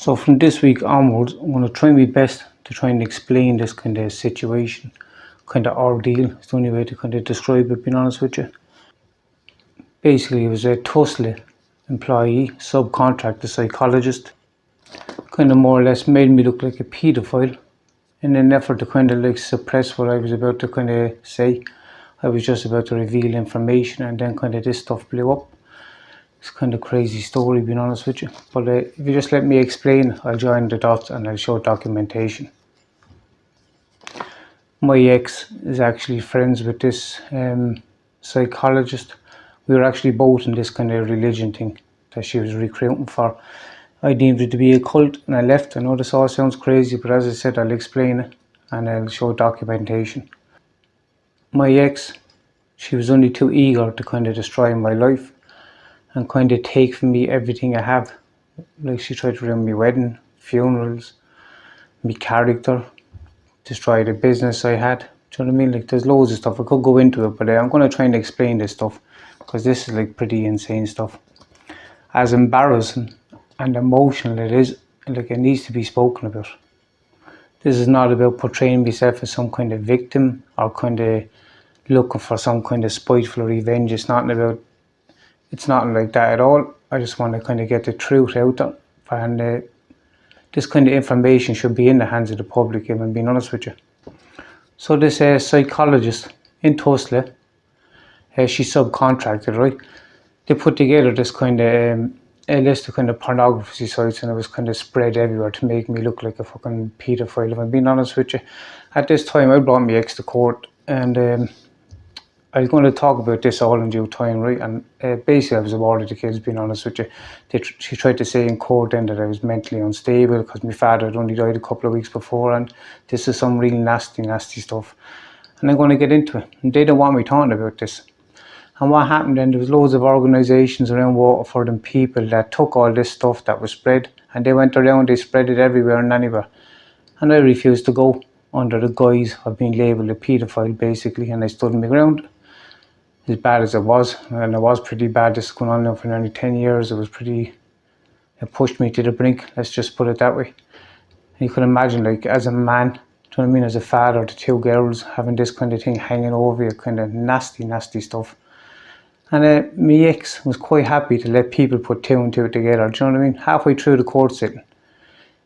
So from this week onwards, I'm going to try my best to try and explain this kind of situation, kind of ordeal. It's the only way to kind of describe it, being honest with you. Basically, it was a Tussle employee, subcontractor psychologist, kind of more or less made me look like a paedophile in an effort to kind of like suppress what I was about to kind of say. I was just about to reveal information, and then kind of this stuff blew up. It's kind of crazy story, being honest with you. But if you just let me explain, I'll join the dots and I'll show documentation. My ex is actually friends with this psychologist. We were actually both in this kind of religion thing that she was recruiting for. I deemed it to be a cult and I left. I know this all sounds crazy, but as I said, I'll explain it and I'll show documentation. My ex, she was only too eager to kind of destroy my life and kind of take from me everything I have. Like, she tried to ruin my wedding, funerals, my character, destroy the business I had. Do you know what I mean? Like, there's loads of stuff. I could go into it, but I'm going to try and explain this stuff because this is like pretty insane stuff. As embarrassing and emotional it is, like, it needs to be spoken about. This is not about portraying myself as some kind of victim or kind of looking for some kind of spiteful revenge. It's not like that at all. I just want to kind of get the truth out there, and this kind of information should be in the hands of the public, if I'm being honest with you. So this psychologist in Tussle, she subcontracted, right? They put together this kind of a list of kind of pornography sites, and it was kind of spread everywhere to make me look like a fucking paedophile, if I'm being honest with you. At this time, I brought my ex to court, and I'm going to talk about this all in due time, right? And basically, I was awarded the kids, being honest with you. She tried to say in court then that I was mentally unstable because my father had only died a couple of weeks before, and this is some real nasty stuff. And I'm going to get into it. And they don't want me talking about this. And what happened then, there was loads of organisations around Waterford and people that took all this stuff that was spread, and they went around, they spread it everywhere and anywhere. And I refused to go under the guise of being labelled a paedophile, basically, and I stood my ground. As bad as it was, and it was pretty bad. This is going on now for nearly 10 years. It pushed me to the brink, let's just put it that way. And you can imagine, like, as a man, do you know what I mean, as a father to two girls, having this kind of thing hanging over you, kind of nasty stuff. And my ex was quite happy to let people put two and two together, do you know what I mean? Halfway through the court sitting,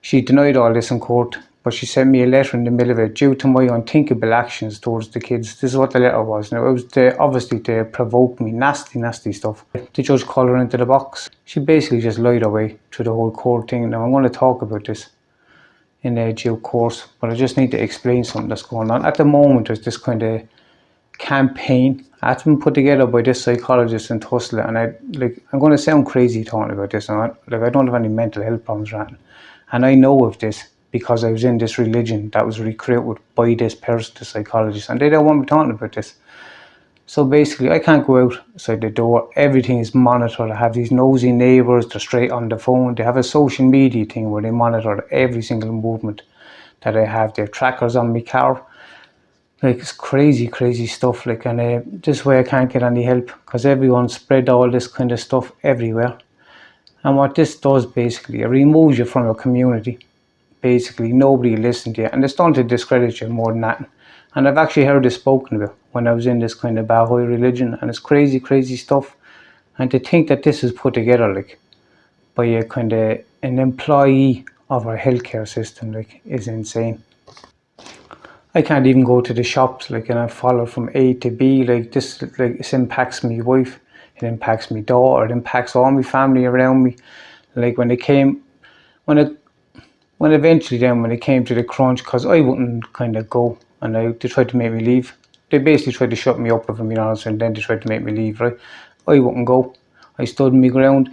she denied all this in court, but she sent me a letter in the middle of it due to my unthinkable actions towards the kids. This is what the letter was. Now, it was obviously to provoke me, nasty stuff. The judge called her into the box. She basically just lied her way through the whole court thing. Now, I'm going to talk about this in due course, but I just need to explain something that's going on. At the moment, there's this kind of campaign that's been put together by this psychologist in Tussle, and I'm going to sound crazy talking about this. I don't have any mental health problems or anything, and I know of this because I was in this religion that was recruited by this person, the psychologist, and they don't want me talking about this. So basically, I can't go outside the door. Everything is monitored. I have these nosy neighbours. They're straight on the phone. They have a social media thing where they monitor every single movement that I have. They have trackers on my car. Like, it's crazy stuff. Like, and this way I can't get any help because everyone spread all this kind of stuff everywhere. And what this does, basically, it removes you from your community. Basically, nobody listened to you, and it's done to discredit you more than that. And I've actually heard this spoken about when I was in this kind of Baha'i religion, and it's crazy stuff. And to think that this is put together, like, by a kind of an employee of our healthcare system, like, is insane. I can't even go to the shops, like, and I follow from A to B. Like, this impacts my wife, it impacts my daughter, it impacts all my family around me. Like, when eventually then when it came to the crunch, because I wouldn't kind of go, and they tried to make me leave. They basically tried to shut me up, if I'm being honest, and then they tried to make me leave, right? I wouldn't go. I stood my ground,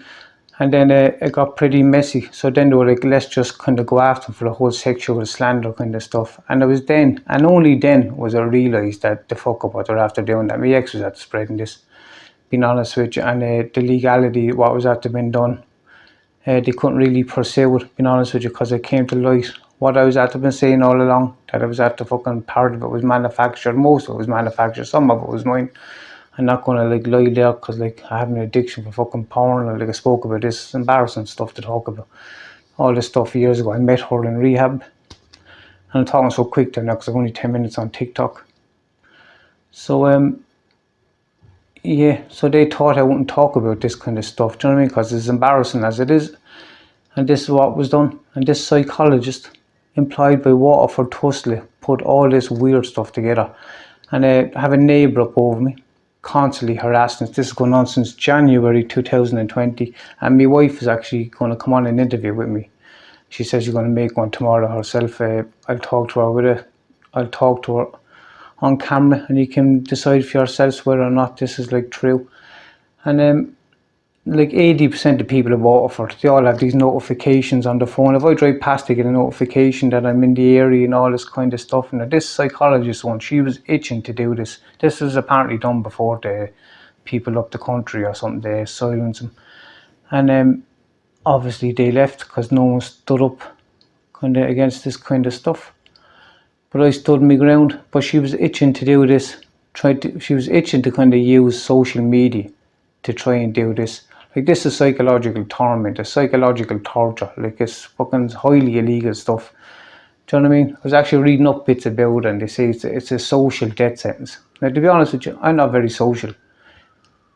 and then it got pretty messy. So then they were like, let's just kind of go after them for the whole sexual slander kind of stuff. And it was then, and only then, was I realised that the fuck up what they're after doing, that my ex was after spreading this, being honest with you, and the legality, what was after being done. They couldn't really pursue it, being honest with you, because it came to light what I was after been saying all along, that I was after fucking part of it was manufactured, most of it was manufactured, some of it was mine. I'm not going to like lie there because like I have an addiction for fucking porn, or like I spoke about this, it's embarrassing stuff to talk about. all this stuff years ago. I met her in rehab. And I'm talking so quick there now because I've only 10 minutes on TikTok. So yeah, so they thought I wouldn't talk about this kind of stuff, do you know what I mean? Because it's embarrassing as it is. And this is what was done. And this psychologist, employed by Waterford Tusley, put all this weird stuff together. And I have a neighbour up over me, constantly harassing us. This is going on since January 2020. And my wife is actually going to come on an interview with me. She says she's going to make one tomorrow herself. I'll talk to her with it. I'll talk to her on camera, and you can decide for yourselves whether or not this is like true. And like 80% of people at Waterford, they all have these notifications on the phone. If I drive past, they get a notification that I'm in the area and all this kind of stuff. And this psychologist one, she was itching to do this. This was apparently done before the people up the country or something, they silence them. And obviously they left because no one stood up kind of against this kind of stuff. But I stood my ground. But she was itching to do this. She was itching to kind of use social media to try and do this. Like, this is psychological torment, a psychological torture. Like, it's fucking highly illegal stuff. Do you know what I mean? I was actually reading up bits about it, and they say it's a social death sentence. Now, to be honest with you, I'm not very social.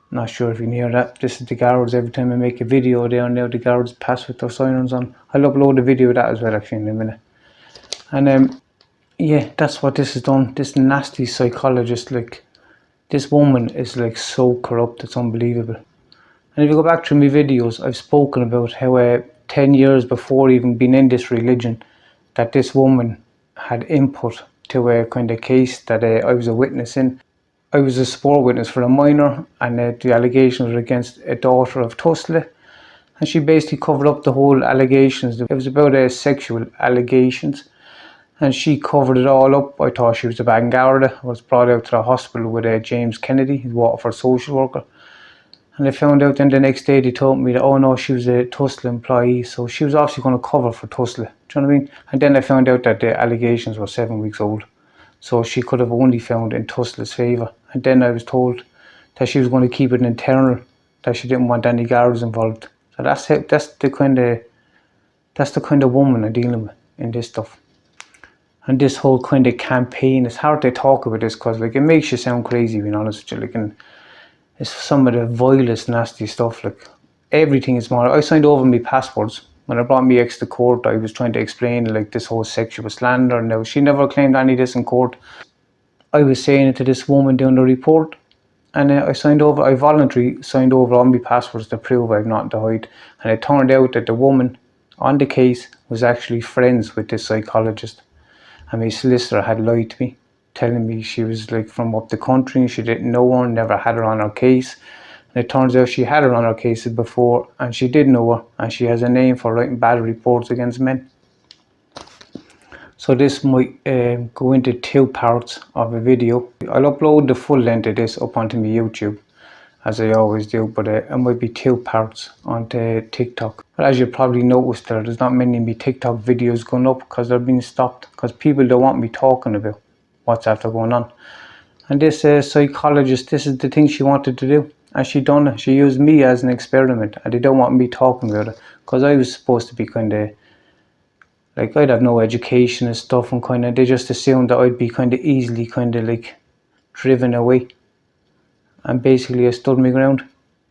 Not sure if you can hear that. This is the guards. Every time I make a video there and now, the guards pass with their sirens on. I'll upload a video of that as well, actually, in a minute. And yeah, that's what this has done. This nasty psychologist, like, this woman is like so corrupt, it's unbelievable. And if you go back through my videos, I've spoken about how 10 years before even being in this religion, that this woman had input to a kind of case that I was a witness in. I was a support witness for a minor, and the allegations were against a daughter of Tusley. And she basically covered up the whole allegations. It was about sexual allegations. And she covered it all up. I thought she was a bad Garda. I was brought out to the hospital with James Kennedy, his Waterford social worker. And I found out then the next day they told me that, oh no, she was a Tusley employee, so she was obviously going to cover for Tusley. Do you know what I mean? And then I found out that the allegations were 7 weeks old. So she could have only found in Tusley's favour. And then I was told that she was going to keep it internal, that she didn't want any guards involved. So that's the kind of woman I'm dealing with in this stuff. And this whole kind of campaign, it's hard to talk about this because, like, it makes you sound crazy, being honest with you. Like, and it's some of the vilest, nasty stuff. Like, everything is more. I signed over my passports when I brought my ex to court. I was trying to explain like this whole sexual slander. Now, she never claimed any of this in court. I was saying it to this woman doing the report, and I signed over. I voluntarily signed over all my passports to prove I have nothing to hide. And it turned out that the woman on the case was actually friends with this psychologist. And my solicitor had lied to me, telling me she was like from up the country and she didn't know her, never had her on her case. And it turns out she had her on her cases before, and she did know her, and she has a name for writing bad reports against men. So this might go into 2 parts of a video. I'll upload the full length of this up onto my YouTube, as I always do, but it might be 2 parts onto TikTok. But as you probably noticed, there's not many of my TikTok videos going up because they're being stopped because people don't want me talking about what's after going on. And this psychologist, this is the thing she wanted to do, and she done it. She used me as an experiment, and they don't want me talking about it because I was supposed to be kind of like, I'd have no education and stuff, and kind of they just assumed that I'd be kind of easily kind of like driven away. And basically I stood my ground,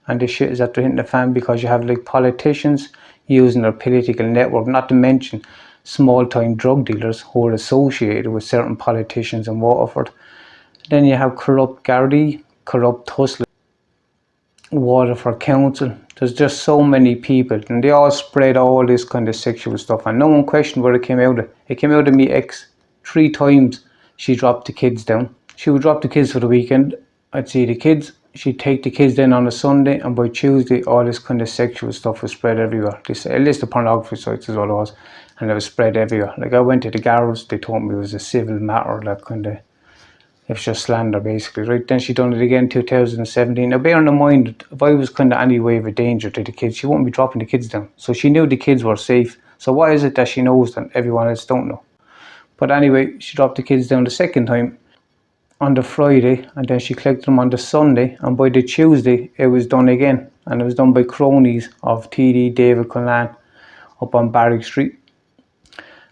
and the shit is after hitting the fan because you have like politicians using their political network, not to mention small time drug dealers who are associated with certain politicians in Waterford. Then you have corrupt Gardaí, corrupt Tusley, Waterford Council. There's just so many people, and they all spread all this kind of sexual stuff, and no one questioned where it came out of. It came out of me ex. 3 times she dropped the kids down. She would drop the kids for the weekend. I'd see the kids. She'd take the kids then on a Sunday, and by Tuesday all this kind of sexual stuff was spread everywhere. A list of pornography sites is what it was, and it was spread everywhere. Like, I went to the garage, they told me it was a civil matter, that kind of, it's just slander basically, right? Then she done it again 2017. Now bearing in mind, if I was kind of any way of a danger to the kids, she wouldn't be dropping the kids down. So she knew the kids were safe. So why is it that she knows that everyone else don't know? But anyway, she dropped the kids down the second time on the Friday, and then she collected them on the Sunday, and by the Tuesday it was done again, and it was done by cronies of TD David Cullen. up on Barrack Street.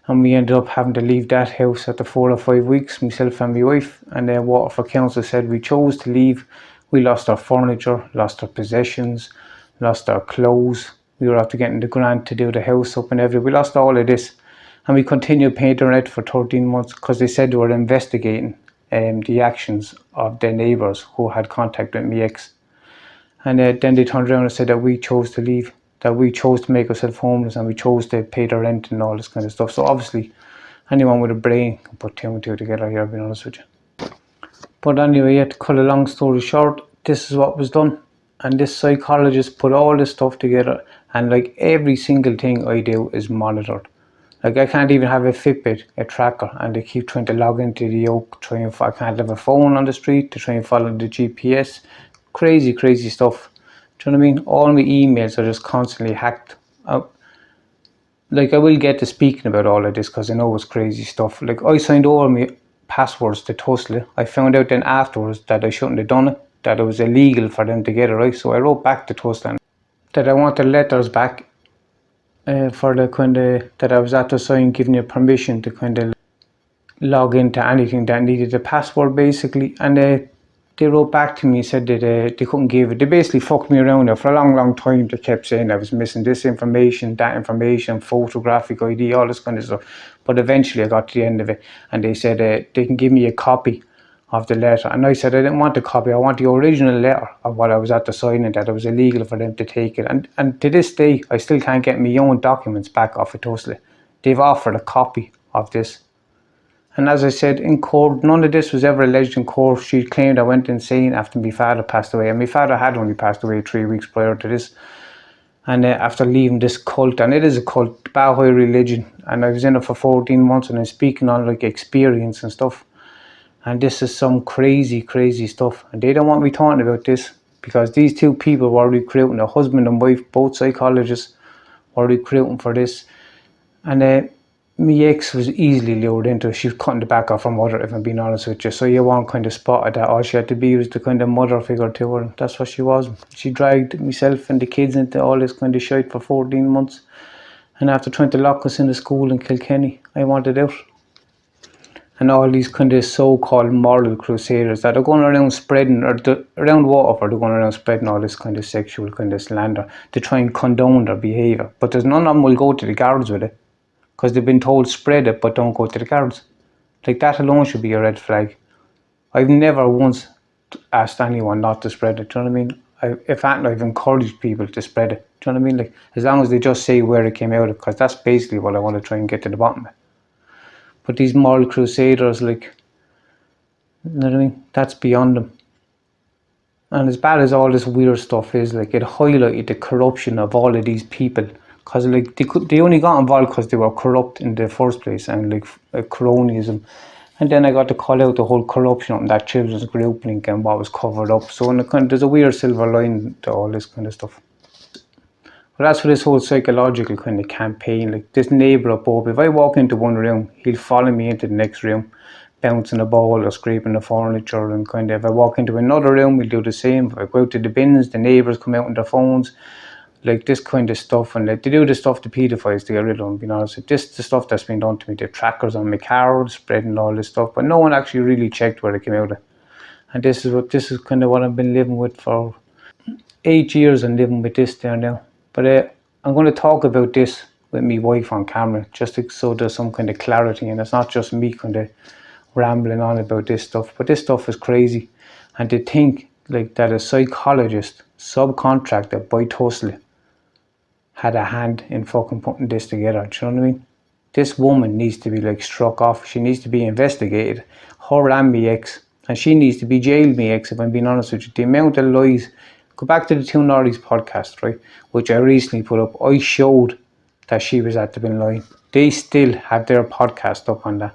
And we ended up having to leave that house after 4 or 5 weeks, myself and my wife. And Waterford Council said we chose to leave. We lost our furniture, lost our possessions, lost our clothes. We were after getting the grant to do the house up and everything. We lost all of this. And we continued paying the rent for 13 months because they said they were investigating the actions of their neighbours who had contact with my ex. And then they turned around and said that we chose to leave, that we chose to make ourselves homeless, and we chose to pay the rent and all this kind of stuff. So obviously, anyone with a brain can put two and two together here, being honest with you. But anyway, to cut a long story short, this is what was done. And this psychologist put all this stuff together, and like every single thing I do is monitored. Like I can't even have a Fitbit, a tracker, and they keep trying to log into the yoke, I can't have a phone on the street to try and follow the GPS. Crazy stuff. Do you know what I mean? All my emails are just constantly hacked. Like I will get to speaking about all of this because I know it's crazy stuff. Like I signed over my passwords to Tussle. I found out then afterwards that I shouldn't have done it, that it was illegal for them to get it, right? So I wrote back to Tussle that I wanted letters back for the kind of that I was at the sign giving you permission to kind of log into anything that needed a password basically. And they wrote back to me and said that they couldn't give it. They basically fucked me around there for a long time. They kept saying I was missing this information, that information, photographic ID, all this kind of stuff. But eventually I got to the end of it and they said they can give me a copy of the letter. And I said I didn't want a copy, I want the original letter of what I was at the signing, that it was illegal for them to take it. And to this day, I still can't get my own documents back off of Tussle. They've offered a copy of this. And as I said, in court, none of this was ever alleged in court. She claimed I went insane after my father passed away. And my father had only passed away 3 weeks prior to this. And after leaving this cult, and it is a cult, Baha'i religion, and I was in it for 14 months and I'm speaking on like experience and stuff. And this is some crazy stuff. And they don't want me talking about this because these two people were recruiting, a husband and wife, both psychologists, were recruiting for this. And my ex was easily lured into it. She was cutting the back off her mother, if I'm being honest with you. So you want kind of spotted that all she had to be was the kind of mother figure to her. That's what she was. She dragged myself and the kids into all this kind of shite for 14 months. And after trying to lock us into school in Kilkenny, I wanted out. And all these kind of so-called moral crusaders that are going around spreading, around Waterford, they're going around spreading all this kind of sexual kind of slander to try and condone their behaviour. But there's none of them will go to the guards with it because they've been told spread it but don't go to the guards. Like that alone should be a red flag. I've never once asked anyone not to spread it. Do you know what I mean? If anything, I've encouraged people to spread it. Do you know what I mean? Like as long as they just say where it came out of, because that's basically what I want to try and get to the bottom of. But these moral crusaders, like, you know what I mean? That's beyond them. And as bad as all this weird stuff is, like, it highlighted the corruption of all of these people. Because, like, they only got involved because they were corrupt in the first place, and, like, cronyism. And then I got to call out the whole corruption on that children's group link and what was covered up. So there's a weird silver line to all this kind of stuff. But as for this whole psychological kind of campaign, like this neighbour up above, if I walk into one room, he'll follow me into the next room, bouncing a ball or scraping the furniture, and kind of if I walk into another room, he'll do the same. If I go out to the bins, the neighbours come out on their phones, like this kind of stuff. And like, they do the stuff to paedophiles to get rid of them, being honest. This is the stuff that's been done to me, the trackers on my car, spreading all this stuff, but no one actually really checked where it came out of. And this is kind of what I've been living with for 8 years, and living with this there now. But I'm going to talk about this with my wife on camera, just so there's some kind of clarity, and it's not just me kind of rambling on about this stuff. But this stuff is crazy, and to think like that a psychologist subcontracted by Tussle had a hand in fucking putting this together. Do you know what I mean? This woman needs to be like struck off. She needs to be investigated, her and me ex, and she needs to be jailed, me ex, if I'm being honest with you. The amount of lies. Go back to the Two Norries podcast, right, which I recently put up. I showed that she was at the bin line. They still have their podcast up on that.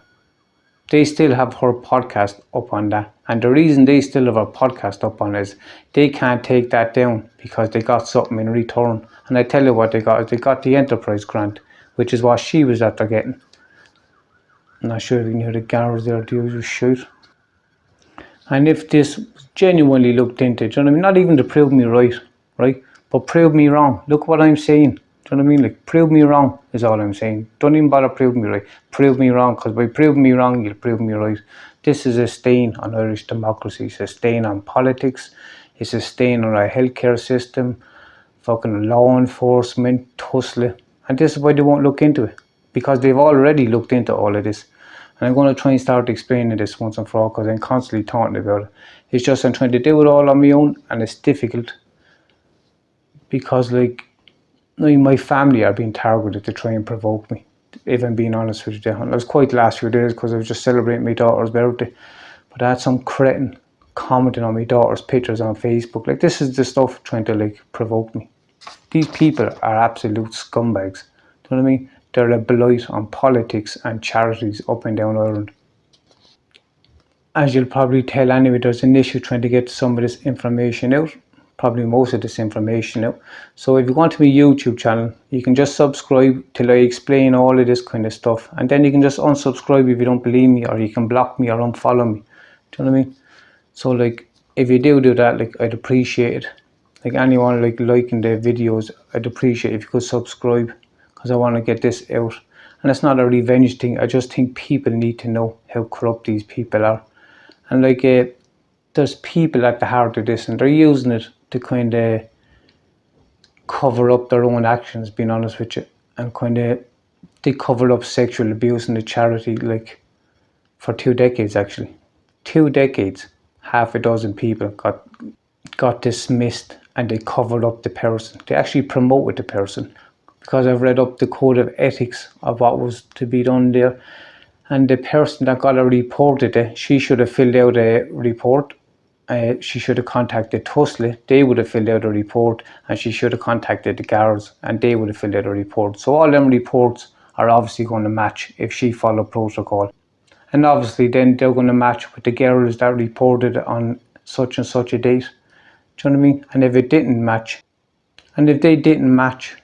They still have her podcast up on that. And the reason they still have her podcast up on it is they can't take that down because they got something in return. And I tell you what they got. They got the enterprise grant, which is what she was after getting. I'm not sure if you can hear the guards there, the usual shit. And if this genuinely looked into it, you know what I mean? Not even to prove me right, but prove me wrong. Look what I'm saying. Do Do you know what I mean? Like, prove me wrong is all I'm saying. Don't even bother proving me right. Prove me wrong, because by proving me wrong, you'll prove me right. This is a stain on Irish democracy. It's a stain on politics. It's a stain on our healthcare system, fucking law enforcement, tussle. And this is why they won't look into it, because they've already looked into all of this. And I'm going to try and start explaining this once and for all, because I'm constantly talking about it. It's just I'm trying to do it all on my own, and it's difficult because, like, my family are being targeted to try and provoke me, if I'm being honest with you. And I was quite the last few days because I was just celebrating my daughter's birthday. But I had some cretin commenting on my daughter's pictures on Facebook. Like, this is the stuff trying to, like, provoke me. These people are absolute scumbags. Do you know what I mean? They're a blight on politics and charities up and down Ireland. As you'll probably tell anyway, there's an issue trying to get some of this information out. Probably most of this information out. So if you go onto my YouTube channel, you can just subscribe till I explain all of this kind of stuff. And then you can just unsubscribe if you don't believe me, or you can block me or unfollow me. Do you know what I mean? So, like, if you do that, like, I'd appreciate it. Like, anyone like liking the videos, I'd appreciate if you could subscribe, because I want to get this out. And it's not a revenge thing. I just think people need to know how corrupt these people are. And, like, there's people at the heart of this, and they're using it to kind of cover up their own actions, being honest with you. And kind of, they covered up sexual abuse in the charity, like, for 2 decades, actually. 2 decades. Half a dozen people got dismissed, and they covered up the person. They actually promoted the person, because I've read up the code of ethics of what was to be done there. And the person that got reported it, she should have filled out a report. She should have contacted Tussle. They would have filled out a report, and she should have contacted the guards, and they would have filled out a report. So all them reports are obviously going to match if she followed protocol. And obviously then they're going to match with the girls that reported on such and such a date. Do you know what I mean? And if it didn't match, and if they didn't match,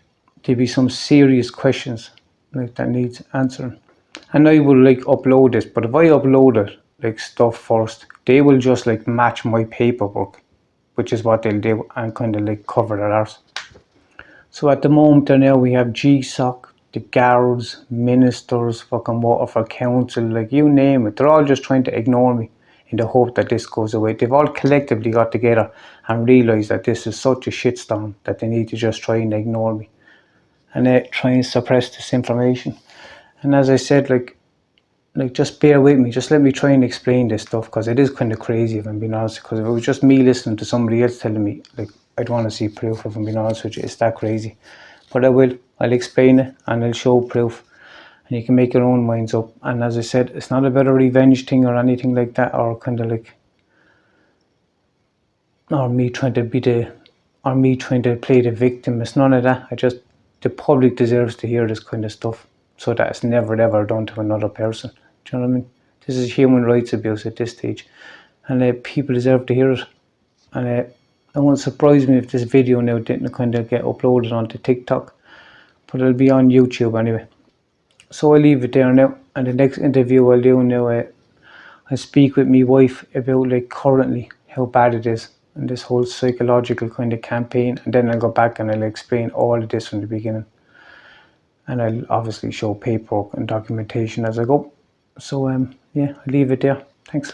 there'd be some serious questions, like, that needs answering. And I will, like, upload this, but if I upload it, like, stuff first, they will just, like, match my paperwork, which is what they'll do, and kind of, like, cover their arse. So at the moment there now, we have GSOC, the guards, ministers, fucking Waterford Council, like, you name it. They're all just trying to ignore me in the hope that this goes away. They've all collectively got together and realised that this is such a shitstorm that they need to just try and ignore me, and try and suppress this information. And as I said, like, just bear with me. Just let me try and explain this stuff, because it is kind of crazy, if I'm being honest. Because if it was just me listening to somebody else telling me, like, I'd want to see proof, if I'm being honest with you. It's that crazy. But I will. I'll explain it, and I'll show proof, and you can make your own minds up. And as I said, it's not about a revenge thing or anything like that, or kind of like, or me trying to play the victim. It's none of that. The public deserves to hear this kind of stuff, so that it's never ever done to another person. Do you know what I mean? This is human rights abuse at this stage, and people deserve to hear it. And it won't surprise me if this video now didn't kind of get uploaded onto TikTok, but it'll be on YouTube anyway. So I'll leave it there now, and the next interview I'll do now, I speak with my wife about, like, currently how bad it is, and this whole psychological kind of campaign, and then I'll go back and I'll explain all of this from the beginning, and I'll obviously show paperwork and documentation as I go. So yeah, I'll leave it there. Thanks.